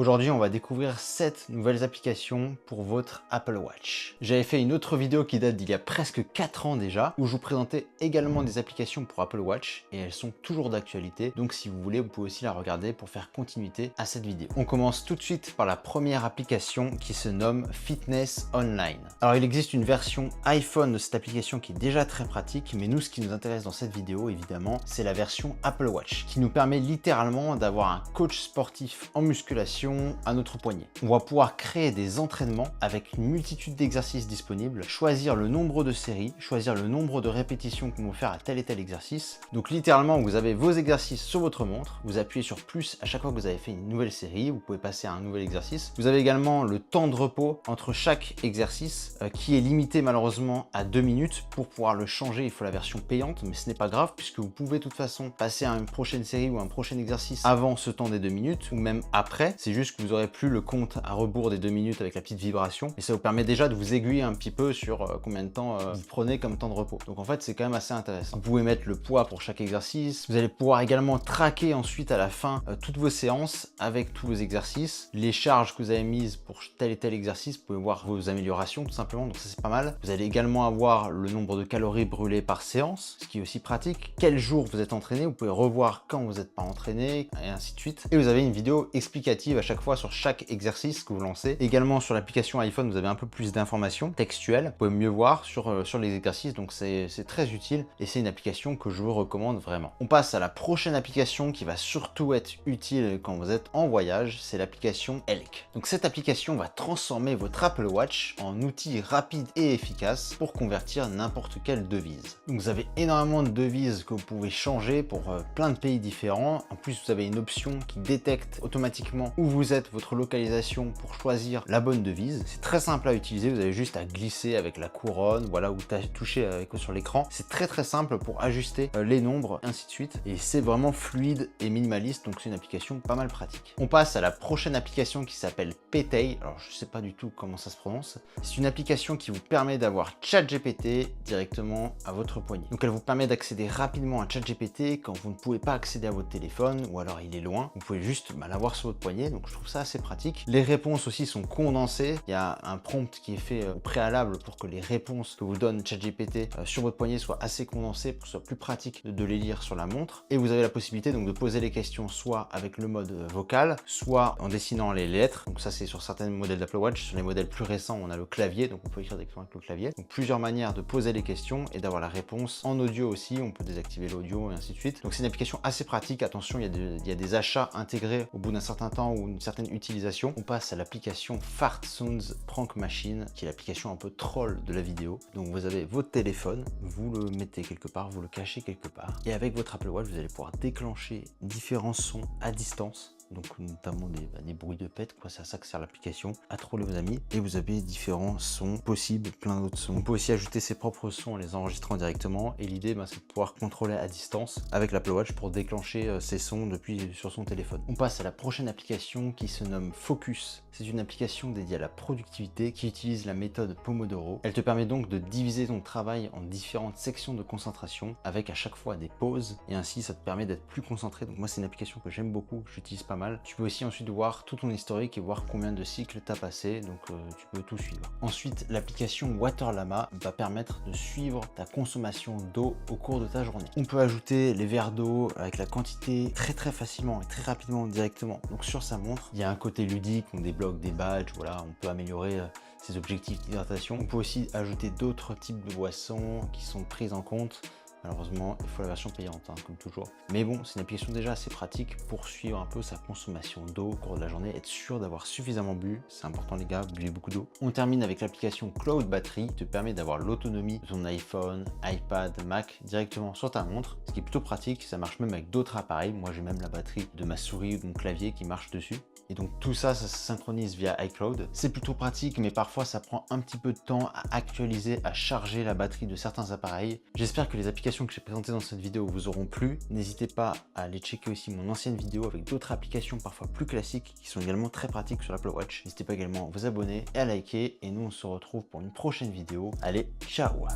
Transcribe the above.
Aujourd'hui, on va découvrir 7 nouvelles applications pour votre Apple Watch. J'avais fait une autre vidéo qui date d'il y a presque 4 ans déjà, où je vous présentais également des applications pour Apple Watch, et elles sont toujours d'actualité, donc si vous voulez, vous pouvez aussi la regarder pour faire continuité à cette vidéo. On commence tout de suite par la première application qui se nomme Fitness Online. Alors il existe une version iPhone de cette application qui est déjà très pratique, mais nous, ce qui nous intéresse dans cette vidéo, évidemment, c'est la version Apple Watch, qui nous permet littéralement d'avoir un coach sportif en musculation à notre poignet. On va pouvoir créer des entraînements avec une multitude d'exercices disponibles, choisir le nombre de séries, choisir le nombre de répétitions qu'on veut faire à tel et tel exercice. Donc littéralement, vous avez vos exercices sur votre montre, vous appuyez sur plus à chaque fois que vous avez fait une nouvelle série, vous pouvez passer à un nouvel exercice. Vous avez également le temps de repos entre chaque exercice qui est limité malheureusement à 2 minutes. Pour pouvoir le changer, il faut la version payante, mais ce n'est pas grave puisque vous pouvez de toute façon passer à une prochaine série ou un prochain exercice avant ce temps des 2 minutes ou même après. C'est juste que vous aurez plus le compte à rebours des 2 minutes avec la petite vibration, et ça vous permet déjà de vous aiguiller un petit peu sur combien de temps vous prenez comme temps de repos. Donc en fait, c'est quand même assez intéressant. Vous pouvez mettre le poids pour chaque exercice. Vous allez pouvoir également traquer ensuite à la fin toutes vos séances avec tous vos exercices, les charges que vous avez mises pour tel et tel exercice. Vous pouvez voir vos améliorations tout simplement, donc ça c'est pas mal. Vous allez également avoir le nombre de calories brûlées par séance, ce qui est aussi pratique. Quel jour vous êtes entraîné, vous pouvez revoir quand vous n'êtes pas entraîné, et ainsi de suite. Et vous avez une vidéo explicative à chaque fois sur chaque exercice que vous lancez. Également sur l'application iPhone, vous avez un peu plus d'informations textuelles. Vous pouvez mieux voir sur les exercices, donc c'est très utile et c'est une application que je vous recommande vraiment. On passe à la prochaine application qui va surtout être utile quand vous êtes en voyage, c'est l'application Elk. Donc cette application va transformer votre Apple Watch en outil rapide et efficace pour convertir n'importe quelle devise. Donc vous avez énormément de devises que vous pouvez changer pour plein de pays différents. En plus, vous avez une option qui détecte automatiquement où vous êtes, votre localisation, pour choisir la bonne devise. C'est très simple à utiliser, vous avez juste à glisser avec la couronne, voilà, ou toucher sur l'écran. C'est très simple pour ajuster les nombres, ainsi de suite. Et c'est vraiment fluide et minimaliste, donc c'est une application pas mal pratique. On passe à la prochaine application qui s'appelle Petay. Alors je sais pas du tout comment ça se prononce. C'est une application qui vous permet d'avoir ChatGPT directement à votre poignet. Donc elle vous permet d'accéder rapidement à ChatGPT quand vous ne pouvez pas accéder à votre téléphone ou alors il est loin. Vous pouvez juste l'avoir sur votre poignet, donc je trouve ça assez pratique. Les réponses aussi sont condensées. Il y a un prompt qui est fait au préalable pour que les réponses que vous donne ChatGPT sur votre poignet soient assez condensées pour que ce soit plus pratique de les lire sur la montre. Et vous avez la possibilité donc de poser les questions soit avec le mode vocal, soit en dessinant les lettres. Donc ça c'est sur certains modèles d'Apple Watch. Sur les modèles plus récents, on a le clavier, donc on peut écrire directement avec le clavier. Donc plusieurs manières de poser les questions et d'avoir la réponse en audio aussi. On peut désactiver l'audio et ainsi de suite. Donc c'est une application assez pratique. Attention, il y a des achats intégrés au bout d'un certain temps ou une certaine utilisation. On passe à l'application Fart Sounds Prank Machine, qui est l'application un peu troll de la vidéo. Donc vous avez votre téléphone, vous le mettez quelque part, vous le cachez quelque part, et avec votre Apple Watch, vous allez pouvoir déclencher différents sons à distance. Donc notamment des bruits de pète, quoi. C'est à ça que sert l'application, à troller vos amis. Et vous avez différents sons possibles, plein d'autres sons. On peut aussi ajouter ses propres sons en les enregistrant directement. Et l'idée, c'est de pouvoir contrôler à distance avec l'Apple Watch pour déclencher ces sons depuis sur son téléphone. On passe à la prochaine application qui se nomme Focus. C'est une application dédiée à la productivité qui utilise la méthode Pomodoro. Elle te permet donc de diviser ton travail en différentes sections de concentration avec à chaque fois des pauses. Et ainsi, ça te permet d'être plus concentré. Donc moi, c'est une application que j'aime beaucoup, que j'utilise pas mal. Tu peux aussi ensuite voir tout ton historique et voir combien de cycles tu as passé, donc tu peux tout suivre. Ensuite, l'application Waterlama va permettre de suivre ta consommation d'eau au cours de ta journée. On peut ajouter les verres d'eau avec la quantité très facilement et très rapidement directement. Donc sur sa montre, il y a un côté ludique, on débloque des badges, voilà, on peut améliorer ses objectifs d'hydratation. On peut aussi ajouter d'autres types de boissons qui sont prises en compte. Malheureusement, il faut la version payante, comme toujours. Mais bon, c'est une application déjà assez pratique pour suivre un peu sa consommation d'eau au cours de la journée, être sûr d'avoir suffisamment bu. C'est important les gars, buvez beaucoup d'eau. On termine avec l'application Cloud Battery, qui te permet d'avoir l'autonomie de ton iPhone, iPad, Mac directement sur ta montre, ce qui est plutôt pratique. Ça marche même avec d'autres appareils. Moi, j'ai même la batterie de ma souris ou de mon clavier qui marche dessus. Et donc tout ça, ça se synchronise via iCloud. C'est plutôt pratique, mais parfois ça prend un petit peu de temps à actualiser, à charger la batterie de certains appareils. J'espère que les applications que j'ai présentées dans cette vidéo vous auront plu. N'hésitez pas à aller checker aussi mon ancienne vidéo avec d'autres applications parfois plus classiques qui sont également très pratiques sur l'Apple Watch. N'hésitez pas également à vous abonner et à liker. Et nous, on se retrouve pour une prochaine vidéo. Allez, ciao!